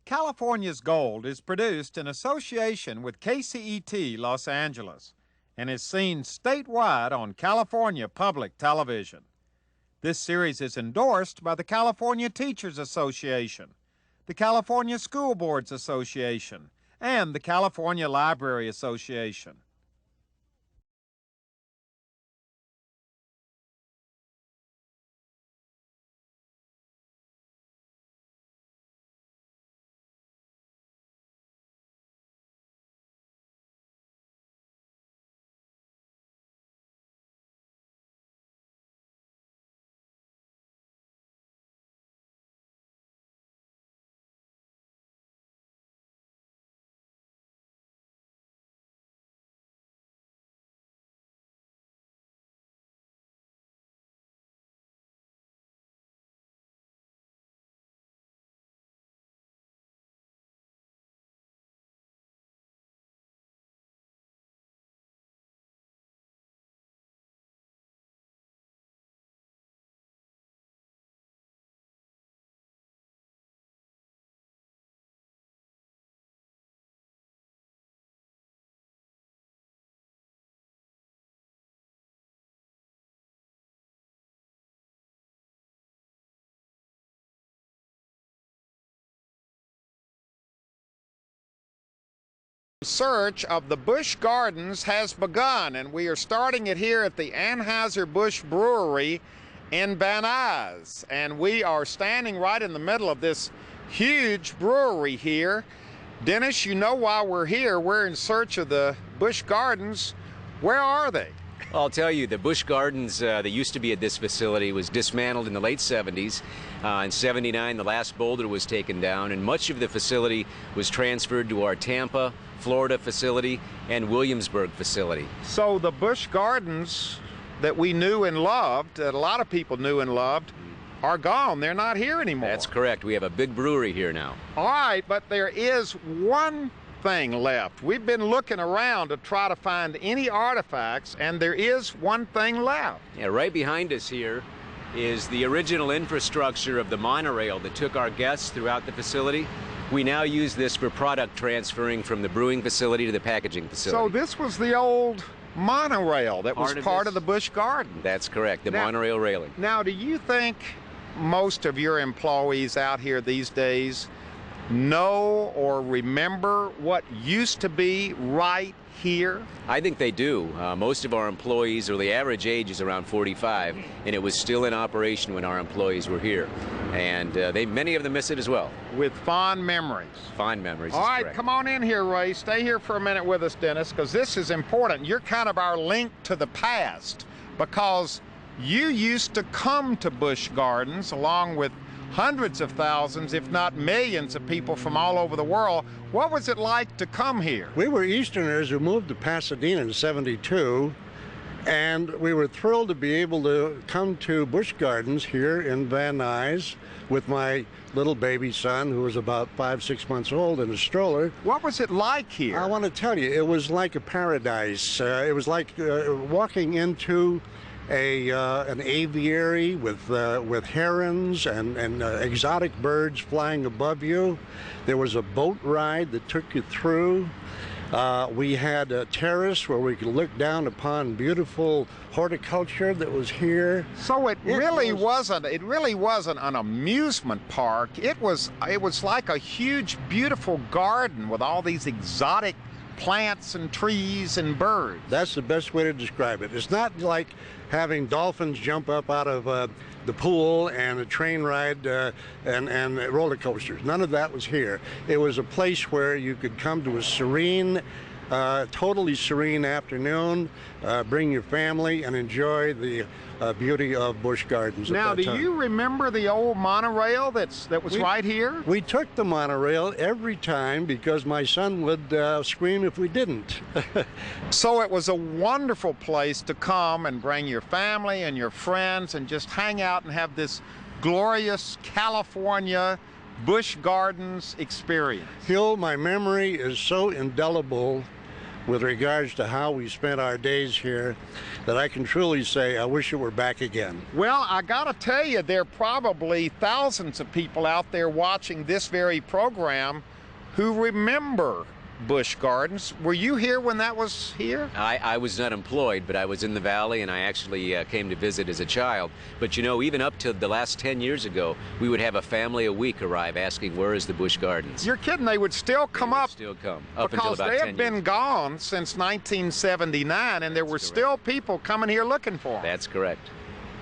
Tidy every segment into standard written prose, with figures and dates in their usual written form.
California's Gold is produced in association with KCET Los Angeles and is seen statewide on California Public Television. This series is endorsed by the California Teachers Association, the California School Boards Association, and the California Library Association. Search of the Busch Gardens has begun, and we are starting it here at the Anheuser-Busch Brewery in Van Nuys. And we are standing right in the middle of this huge brewery here. Dennis, you know why we're here. We're in search of the Busch Gardens. Where are they? I'll tell you, the Busch Gardens that used to be at this facility was dismantled in the late 70s. In 79, the last boulder was taken down, and much of the facility was transferred to our Tampa, Florida facility and Williamsburg facility. So the Busch Gardens that we knew and loved, that a lot of people knew and loved, are gone. They're not here anymore. That's correct. We have a big brewery here now. All right, but there is one thing left. We've been looking around to try to find any artifacts, and there is one thing left. Yeah, right behind us here is the original infrastructure of the monorail that took our guests throughout the facility. We now use this for product transferring from the brewing facility to the packaging facility. So this was the old monorail that was part of the Busch Garden. That's correct, the monorail railing. Now, do you think most of your employees out here these days know or remember what used to be right here? I think they do. Most of our employees, or the average age is around 45, and it was still in operation when our employees were here. And many of them miss it as well. With fond memories. Fond memories. All right, come on in here, Ray. Stay here for a minute with us, Dennis, because this is important. You're kind of our link to the past, because you used to come to Busch Gardens along with hundreds of thousands, if not millions of people from all over the world. What was it like to come here? We were Easterners who moved to Pasadena in '72, and we were thrilled to be able to come to Busch Gardens here in Van Nuys with my little baby son, who was about 5-6 months old, in a stroller. What was it like here? I want to tell you, it was like a paradise. It was like walking into an aviary with herons and exotic birds flying above you. There was a boat ride that took you through. We had a terrace where we could look down upon beautiful horticulture that was here. So it really wasn't an amusement park. It was like a huge, beautiful garden with all these exotic plants and trees and birds. That's the best way to describe it. It's not like having dolphins jump up out of the pool and a train ride and roller coasters. None of that was here. It was a place where you could come to a serene, totally serene afternoon, bring your family and enjoy the beauty of Busch Gardens. Now, do you remember the old monorail that was right here? We took the monorail every time because my son would scream if we didn't. So it was a wonderful place to come and bring your family and your friends and just hang out and have this glorious California Busch Gardens experience. Huell, my memory is so indelible with regards to how we spent our days here that I can truly say I wish it were back again. Well, I gotta tell you, there are probably thousands of people out there watching this very program who remember Busch Gardens. Were you here when that was here? I was not employed, but I was in the valley, and I actually came to visit as a child. But you know, even up to the last 10 years ago, we would have a family a week arrive asking, where is the Busch Gardens? You're kidding, they would still come up. Still come, up until because about they 10 have been years. gone since 1979, and there were still people coming here looking for them. That's correct.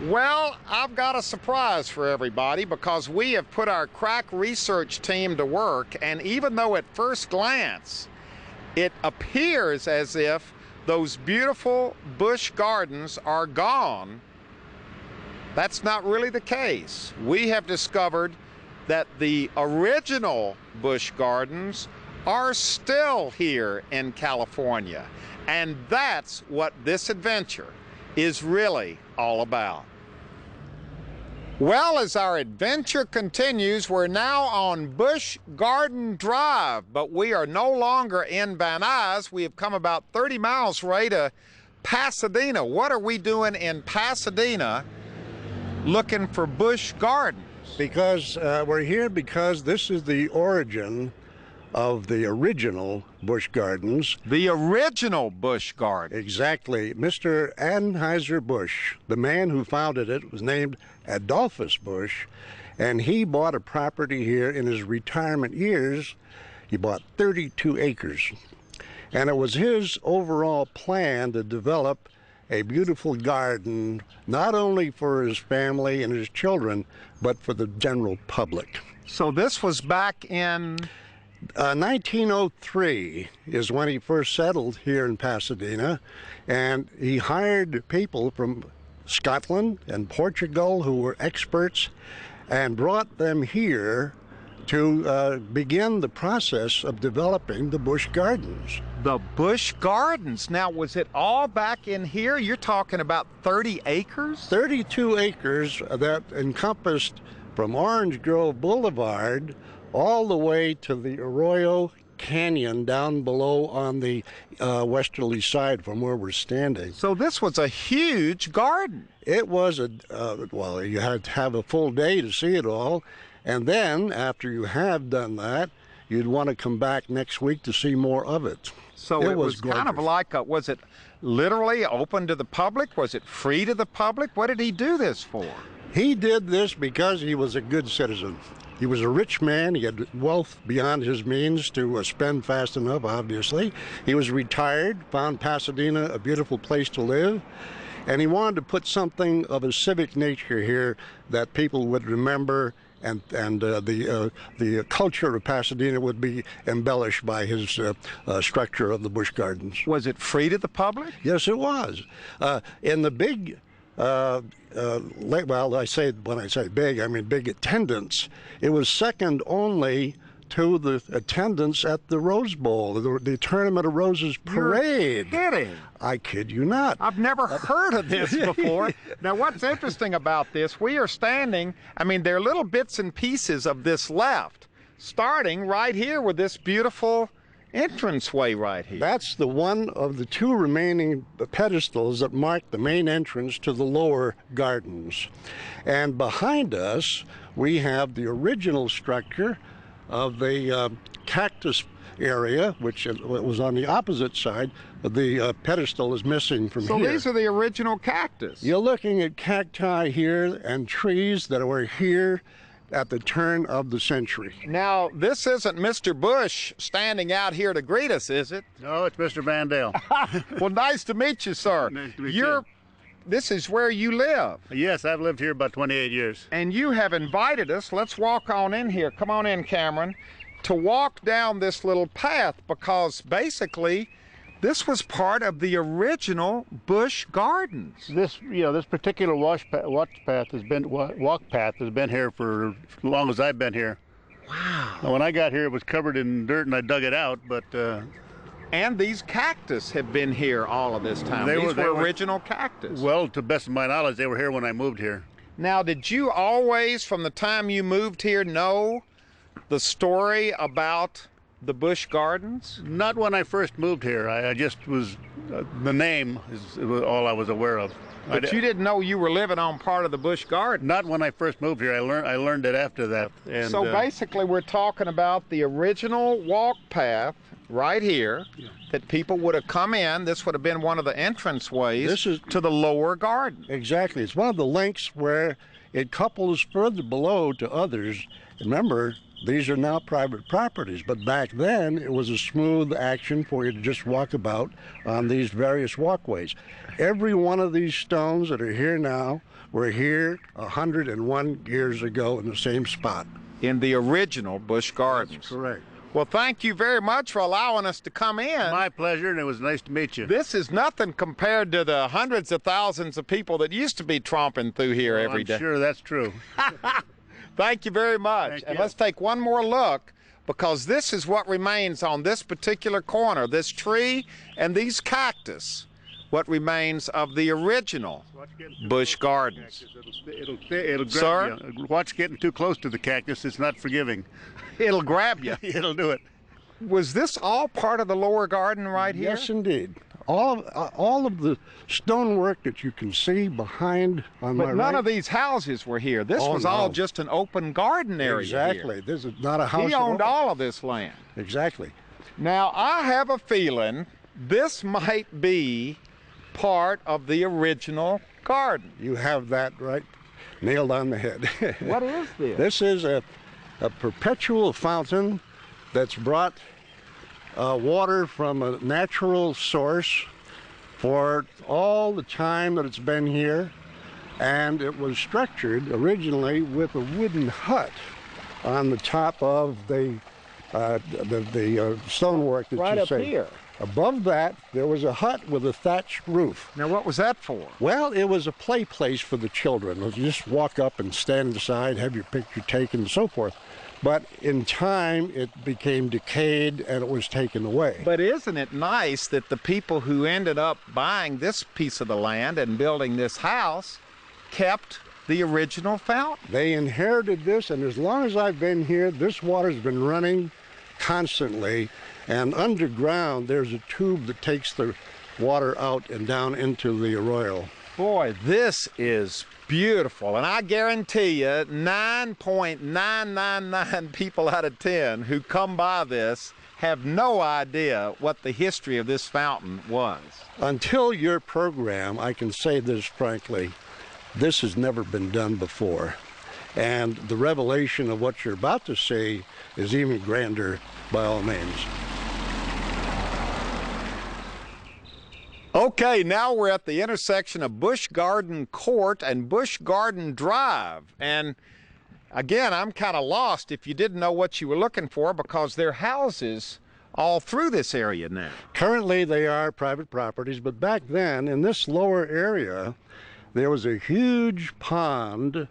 Well, I've got a surprise for everybody because we have put our crack research team to work, and even though at first glance it appears as if those beautiful Busch Gardens are gone, that's not really the case. We have discovered that the original Busch Gardens are still here in California, and that's what this adventure is really all about. Well, as our adventure continues, we're now on Busch Garden Drive, but we are no longer in Van Nuys. We have come about 30 miles away to Pasadena. What are we doing in Pasadena looking for Busch Gardens? Because we're here because this is the origin of the original Busch Gardens. The original Busch Garden. Exactly. Mr. Anheuser-Busch, the man who founded it, was named Adolphus Busch, and he bought a property here in his retirement years. He bought 32 acres, and it was his overall plan to develop a beautiful garden, not only for his family and his children, but for the general public. So this was back in 1903 is when he first settled here in Pasadena, and he hired people from Scotland and Portugal who were experts and brought them here to begin the process of developing the Busch Gardens. The Busch Gardens. Now, was it all back in here? You're talking about 30 acres? 32 acres that encompassed from Orange Grove Boulevard all the way to the Arroyo Canyon down below on the westerly side from where we're standing. So this was a huge garden. It was well, you had to have a full day to see it all, and then after you have done that, you'd want to come back next week to see more of it. So it was kind of like was it literally open to the public? Was it free to the public? What did he do this for? He did this because he was a good citizen. He was a rich man. He had wealth beyond his means to spend fast enough, obviously. He was retired, found Pasadena a beautiful place to live, and he wanted to put something of a civic nature here that people would remember, and the culture of Pasadena would be embellished by his structure of the Busch Gardens. Was it free to the public? Yes, it was. In the big well, when I say big, I mean big attendance. It was second only to the attendance at the Rose Bowl, the Tournament of Roses parade. You're kidding. I kid you not. I've never heard of this before. Now, what's interesting about this, we are standing, I mean, there are little bits and pieces of this left, starting right here with this beautiful entranceway right here. That's the one of the two remaining pedestals that mark the main entrance to the lower gardens. And behind us, we have the original structure of the cactus area, which was on the opposite side. The pedestal is missing from here. So these are the original cactus. You're looking at cacti here and trees that were here at the turn of the century. Now, this isn't Mr. Busch standing out here to greet us, is it? No, it's Mr. Vandale. Well, nice to meet you, sir. Nice to meet you. This is where you live. Yes, I've lived here about 28 years. And you have invited us, let's walk on in here, come on in, Cameron, to walk down this little path, because basically this was part of the original Busch Gardens. This particular walk path has been here for as long as I've been here. Wow. Now, when I got here, it was covered in dirt, and I dug it out. But and these cactus have been here all of this time. These were original cactus. Well, to the best of my knowledge, they were here when I moved here. Now, did you always, from the time you moved here, know the story about the Busch Gardens? Not when I first moved here. I just was, the name is all I was aware of. But you didn't know you were living on part of the Busch Gardens. Not when I first moved here. I learned it after that. And, so basically we're talking about the original walk path right here that people would have come in. This would have been one of the entrance ways to the lower garden. Exactly. It's one of the links where it couples further below to others. Remember, these are now private properties, but back then it was a smooth action for you to just walk about on these various walkways. Every one of these stones that are here now were here 101 years ago in the same spot. In the original Busch Gardens. That's correct. Well, thank you very much for allowing us to come in. My pleasure, and it was nice to meet you. This is nothing compared to the hundreds of thousands of people that used to be tromping through here every day. I'm sure that's true. Thank you very much. Thank and you. Let's take one more look, because this is what remains on this particular corner, this tree and these cactus, what remains of the original Busch Gardens. It'll grab Sir? you. Watch getting too close to the cactus. It's not forgiving. It'll grab you. It'll do it. Was this all part of the lower garden right here? Yes, indeed. All of the stonework that you can see behind on my right. But none of these houses were here. This was all just an open garden area. Exactly. Here. This is not a house. He owned all of this land. Exactly. Now, I have a feeling this might be part of the original garden. You have that right nailed on the head. What is this? This is a perpetual fountain that's brought water from a natural source for all the time that it's been here, and it was structured originally with a wooden hut on the top of the stonework that right you up see. here. Above that, there was a hut with a thatched roof. Now, what was that for? Well, it was a play place for the children. You just walk up and stand aside, have your picture taken, and so forth. But in time, it became decayed and it was taken away. But isn't it nice that the people who ended up buying this piece of the land and building this house kept the original fountain? They inherited this, and as long as I've been here, this water's been running constantly. And underground, there's a tube that takes the water out and down into the arroyo. Boy, this is beautiful. And I guarantee you, 9.999 people out of 10 who come by this have no idea what the history of this fountain was. Until your program, I can say this frankly, this has never been done before. And the revelation of what you're about to see is even grander by all means. Okay, now we're at the intersection of Busch Garden Court and Busch Garden Drive. And again, I'm kind of lost if you didn't know what you were looking for, because there are houses all through this area now. Currently, they are private properties, but back then, in this lower area, there was a huge pond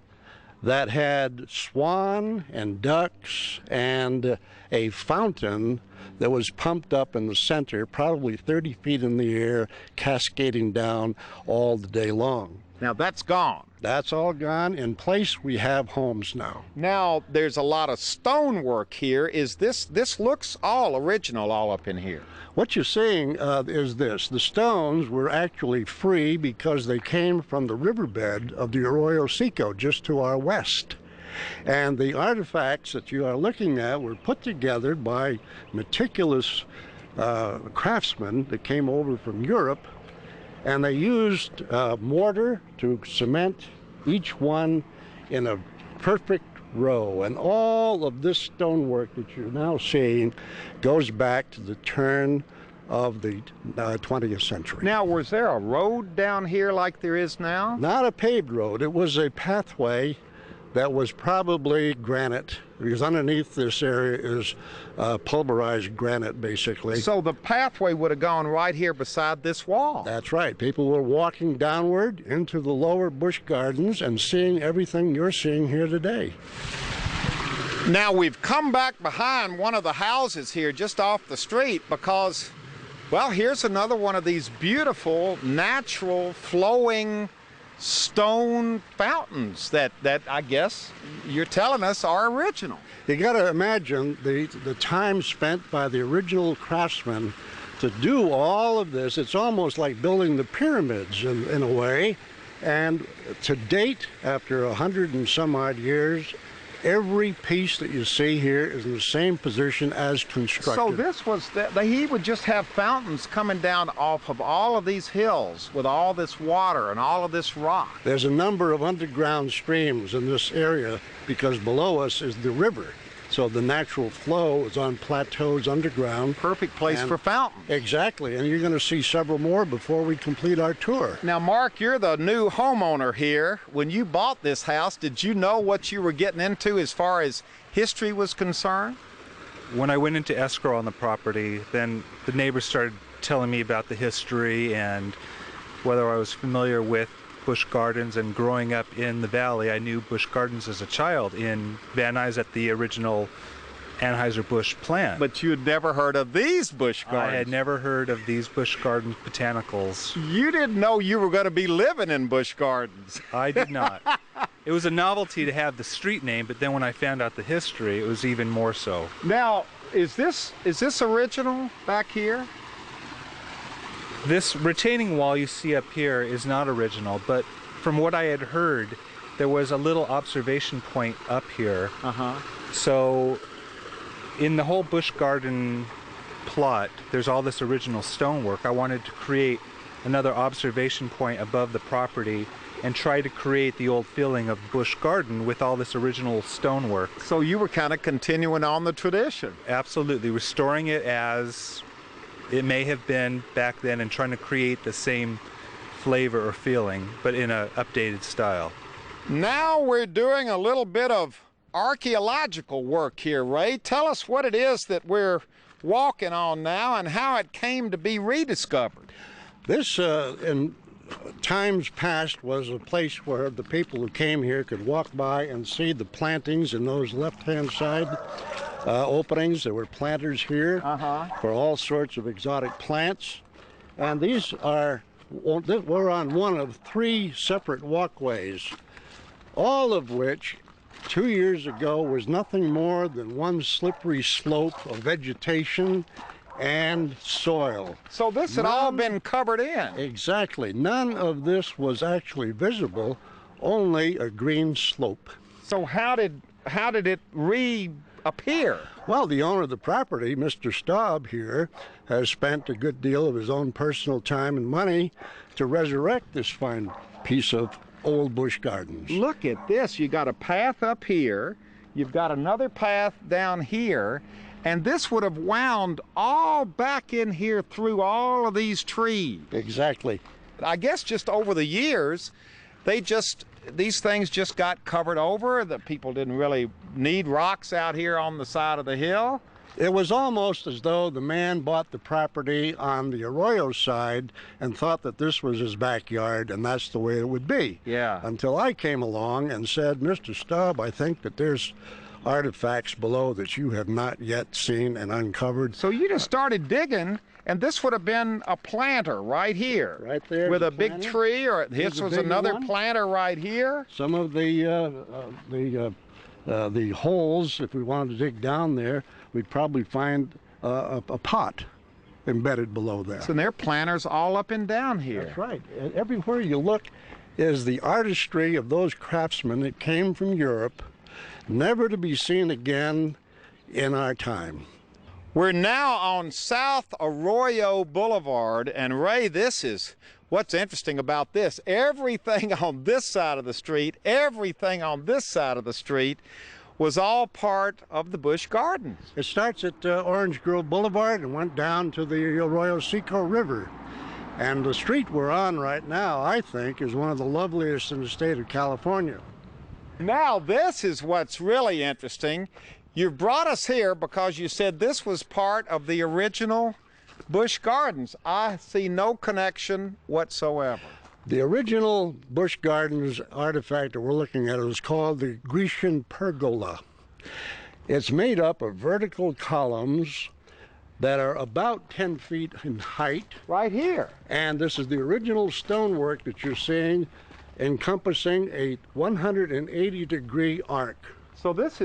that had swan and ducks and a fountain that was pumped up in the center, probably 30 feet in the air, cascading down all the day long. Now that's gone. That's all gone. In place, we have homes now. Now there's a lot of stonework here. Is this looks all original all up in here? What you're seeing is this. The stones were actually free because they came from the riverbed of the Arroyo Seco just to our west. And the artifacts that you are looking at were put together by meticulous craftsmen that came over from Europe, and they used mortar to cement each one in a perfect row. And all of this stonework that you're now seeing goes back to the turn of the 20th century. Now, was there a road down here like there is now? Not a paved road. It was a pathway that was probably granite, because underneath this area is pulverized granite, basically. So the pathway would have gone right here beside this wall. That's right. People were walking downward into the lower Busch Gardens and seeing everything you're seeing here today. Now we've come back behind one of the houses here just off the street because, well, here's another one of these beautiful, natural, flowing stone fountains that I guess you're telling us are original. You got to imagine the time spent by the original craftsmen to do all of this. It's almost like building the pyramids in a way. And to date, after 100 and some odd years, every piece that you see here is in the same position as constructed. So this was, he would just have fountains coming down off of all of these hills with all this water and all of this rock. There's a number of underground streams in this area because below us is the river. So the natural flow is on plateaus underground. Perfect place for fountains. Exactly, and you're going to see several more before we complete our tour. Now, Mark, you're the new homeowner here. When you bought this house, did you know what you were getting into as far as history was concerned? When I went into escrow on the property, then the neighbors started telling me about the history and whether I was familiar with Busch Gardens, and growing up in the valley, I knew Busch Gardens as a child in Van Nuys at the original Anheuser-Busch plant. But you had never heard of these Busch Gardens. I had never heard of these Busch Gardens botanicals. You didn't know you were going to be living in Busch Gardens. I did not. It was a novelty to have the street name, but then when I found out the history, it was even more so. Now, is this original back here? This retaining wall you see up here is not original, but from what I had heard, there was a little observation point up here. So in the whole Busch Garden plot, there's all this original stonework. I wanted to create another observation point above the property and try to create the old feeling of Busch Garden with all this original stonework. So you were kind of continuing on the tradition. Absolutely, restoring it as it may have been back then and trying to create the same flavor or feeling, but in an updated style. Now we're doing a little bit of archaeological work here, Ray. Tell us what it is that we're walking on now and how it came to be rediscovered. This, in times past, was a place where the people who came here could walk by and see the plantings in those left-hand side openings. There were planters here for all sorts of exotic plants. And these are, we're on one of 3 separate walkways, all of which 2 years ago was nothing more than one slippery slope of vegetation and soil. So this had all been covered in. Exactly. None of this was actually visible, only a green slope. So how did it reappear? Well, the owner of the property, Mr. Staub here, has spent a good deal of his own personal time and money to resurrect this fine piece of old Busch Gardens. Look at this. You got a path up here. You've got another path down here. And this would have wound all back in here through all of these trees. Exactly. I guess just over the years, these things just got covered over. The people didn't really need rocks out here on the side of the hill. It was almost as though the man bought the property on the Arroyo side and thought that this was his backyard and that's the way it would be. Yeah. Until I came along and said, Mr. Staub, I think that there's artifacts below that you have not yet seen and uncovered. So you just started digging, and this would have been a planter right here. Right there. With a big tree, or this was another planter right here. Some of the holes, if we wanted to dig down there, we'd probably find a pot embedded below there. So there are planters all up and down here. That's right. Everywhere you look is the artistry of those craftsmen that came from Europe, never to be seen again in our time. We're now on South Arroyo Boulevard, and Ray, this is what's interesting about this. Everything on this side of the street, everything on this side of the street was all part of the Busch Gardens. It starts at Orange Grove Boulevard and went down to the Arroyo Seco River. And the street we're on right now, I think, is one of the loveliest in the state of California. Now this is what's really interesting. You brought us here because you said this was part of the original Busch Gardens. I see no connection whatsoever. The original Busch Gardens artifact that we're looking at is called the Grecian pergola. It's made up of vertical columns that are about 10 feet in height. Right here. And this is the original stonework that you're seeing encompassing a 180-degree arc. So this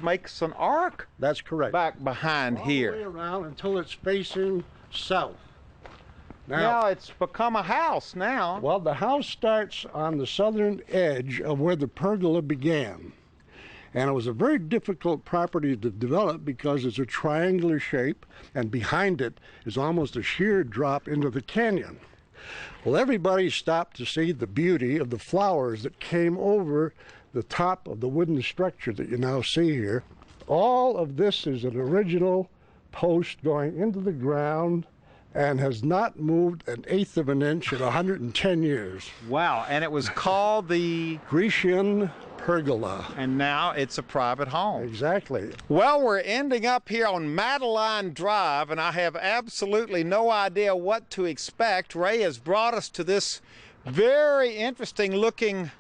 makes an arc That's correct. back behind All here. the way around until it's facing south. Now it's become a house now. Well, the house starts on the southern edge of where the pergola began. And it was a very difficult property to develop because it's a triangular shape, and behind it is almost a sheer drop into the canyon. Well, everybody stopped to see the beauty of the flowers that came over the top of the wooden structure that you now see here. All of this is an original post going into the ground and has not moved an eighth of an inch in 110 years. Wow, and it was called the... Grecian pergola. And now it's a private home. Exactly. Well, we're ending up here on Madeline Drive, and I have absolutely no idea what to expect. Ray has brought us to this very interesting looking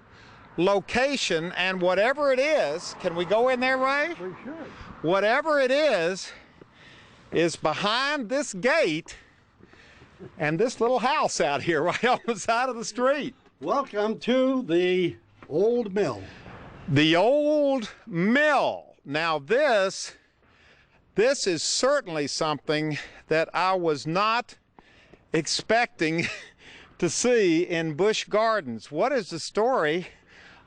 location, and whatever it is, can we go in there, Ray? We should. Whatever it is behind this gate and this little house out here right on the side of the street. Welcome to the old mill. The old mill. Now this is certainly something that I was not expecting to see in Busch Gardens. What is the story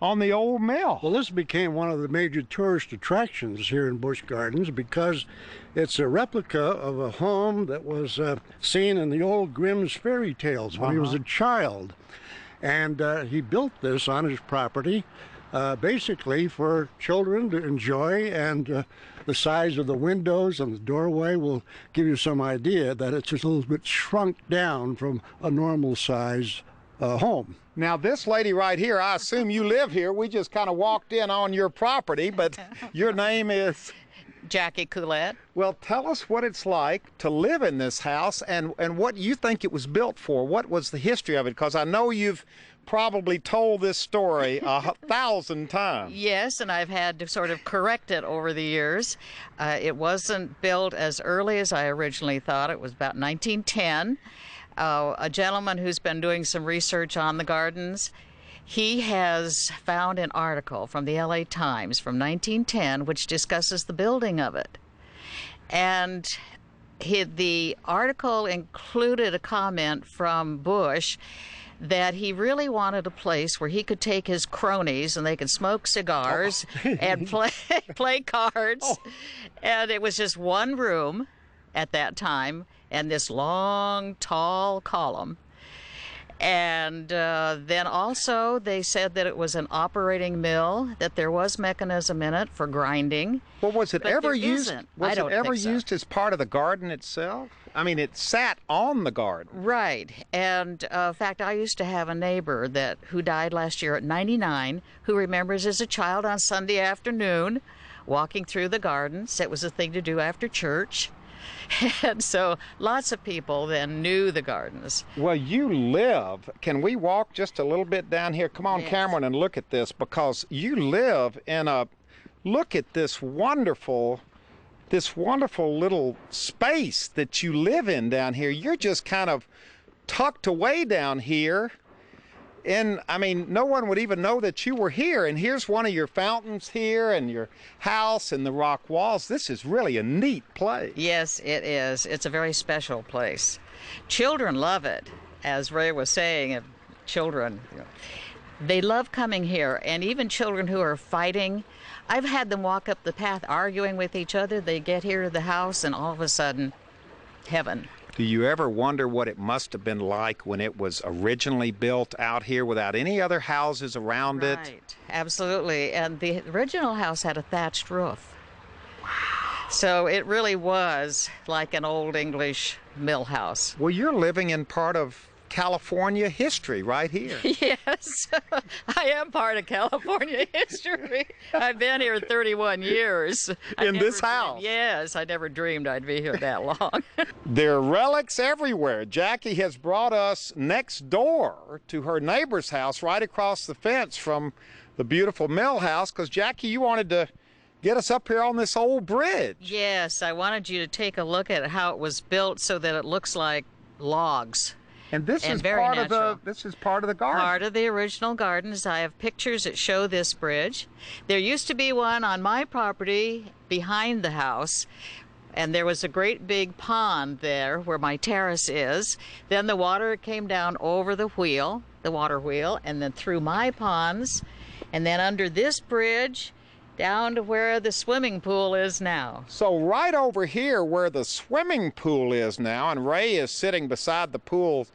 on the old mill? Well, this became one of the major tourist attractions here in Busch Gardens because it's a replica of a home that was seen in the old Grimm's fairy tales when he was a child. And he built this on his property basically for children to enjoy, and the size of the windows and the doorway will give you some idea that it's just a little bit shrunk down from a normal size home. Now this lady right here, I assume you live here. We just kind of walked in on your property, but your name is? Jackie Coulette. Well, tell us what it's like to live in this house and what you think it was built for. What was the history of it? Because I know you've probably told this story 1,000 times. Yes, and I've had to sort of correct it over the years. It wasn't built as early as I originally thought. It was about 1910. A gentleman who's been doing some research on the gardens, he has found an article from the LA Times from 1910 which discusses the building of it. And the article included a comment from Busch that he really wanted a place where he could take his cronies and they could smoke cigars and play cards. And it was just one room at that time and this long, tall column. And then also they said that it was an operating mill, that there was mechanism in it for grinding. Well, was it ever used? Was it ever so. used as part of the garden itself? I mean, it sat on the garden. Right. And in fact, I used to have a neighbor who died last year at 99, who remembers as a child on Sunday afternoon walking through the gardens. It was a thing to do after church. And so lots of people then knew the gardens. Well, you live, can we walk just a little bit down here? Come on, Yes. Cameron, and look at this, because you live in look at this wonderful little space that you live in down here. You're just kind of tucked away down here. And I mean, no one would even know that you were here. And here's one of your fountains here, and your house and the rock walls. This is really a neat place. Yes, it is. It's a very special place. Children love it. As Ray was saying, children, they love coming here. And even children who are fighting, I've had them walk up the path arguing with each other. They get here to the house and all of a sudden, heaven. Do you ever wonder what it must have been like when it was originally built out here without any other houses around it? Right, absolutely. And the original house had a thatched roof. Wow. So it really was like an old English mill house. Well, you're living in part of California history right here. Yes, I am part of California history. I've been here 31 years. In this house? Yes, I never dreamed I'd be here that long. There are relics everywhere. Jackie has brought us next door to her neighbor's house right across the fence from the beautiful mill house, because Jackie, you wanted to get us up here on this old bridge. Yes, I wanted you to take a look at how it was built so that it looks like logs. And this and is very part natural. of the garden. Part of the original gardens. I have pictures that show this bridge. There used to be one on my property behind the house, and there was a great big pond there where my terrace is. Then the water came down over the water wheel, and then through my ponds, and then under this bridge down to where the swimming pool is now. So right over here where the swimming pool is now, and Ray is sitting beside the pool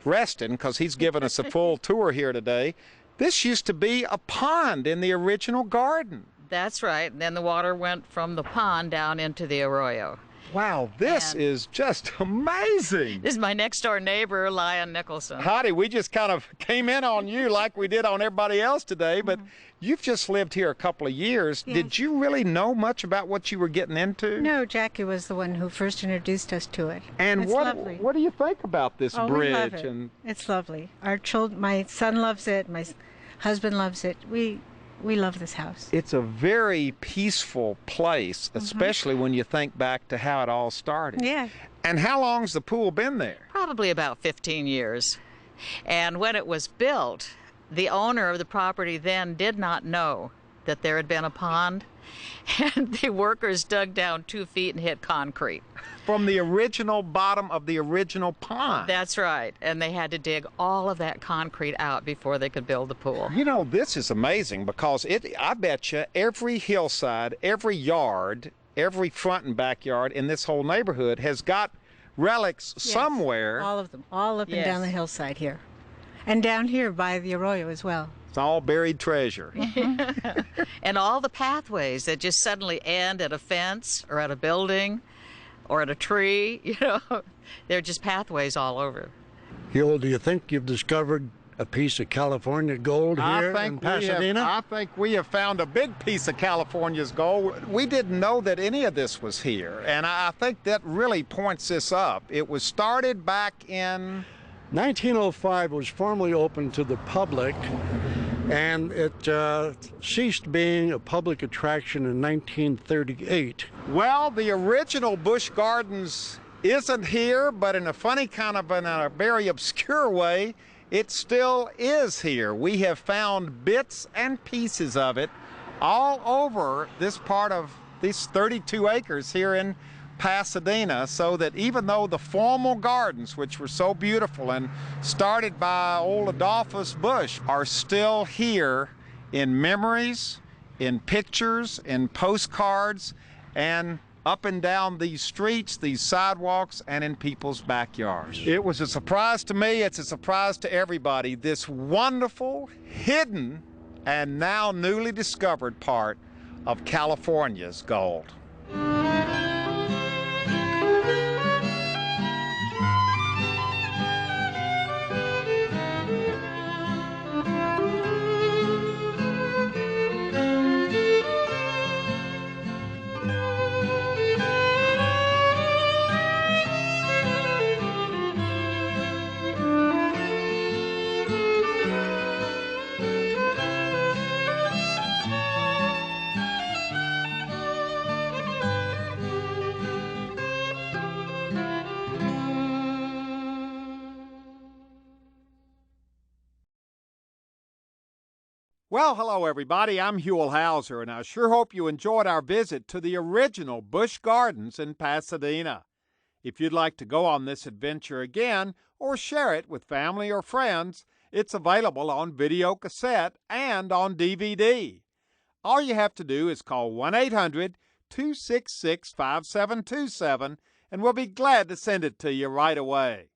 resting because he's given us a full tour here today, this used to be a pond in the original garden. That's right. And then the water went from the pond down into the arroyo. Wow, this is just amazing. This is my next door neighbor, Lion Nicholson. Hottie, we just kind of came in on you like we did on everybody else today, but you've just lived here a couple of years. Yes. Did you really know much about what you were getting into? No, Jackie was the one who first introduced us to it. And it's lovely. what do you think about this Oh, bridge? we love it. It's lovely. My son loves it. My husband loves it. We love this house. It's a very peaceful place, especially when you think back to how it all started. Yeah. And how long's the pool been there? Probably about 15 years. And when it was built, the owner of the property then did not know that there had been a pond, and the workers dug down 2 feet and hit concrete. From the original bottom of the original pond. That's right. And they had to dig all of that concrete out before they could build the pool. You know, this is amazing because I bet you every hillside, every yard, every front and backyard in this whole neighborhood has got relics Yes, somewhere. all of them. All up and Yes. down the hillside here. And down here by the arroyo as well. It's all buried treasure. And all the pathways that just suddenly end at a fence or at a building or at a tree, you know, they're just pathways all over. Huell, do you think you've discovered a piece of California gold here in Pasadena? I think we have found a big piece of California's gold. We didn't know that any of this was here, and I think that really points this up. It was started back in 1905 was formally opened to the public, and it ceased being a public attraction in 1938. Well, the original Busch Gardens isn't here, but in a funny kind of, in a very obscure way, it still is here. We have found bits and pieces of it all over this part of these 32 acres here in Pasadena, so that even though the formal gardens, which were so beautiful and started by old Adolphus Busch, are still here in memories, in pictures, in postcards, and up and down these streets, these sidewalks, and in people's backyards. It was a surprise to me. It's a surprise to everybody. This wonderful, hidden, and now newly discovered part of California's gold. Well, hello everybody, I'm Huell Hauser, and I sure hope you enjoyed our visit to the original Busch Gardens in Pasadena. If you'd like to go on this adventure again, or share it with family or friends, it's available on video cassette and on DVD. All you have to do is call 1-800-266-5727, and we'll be glad to send it to you right away.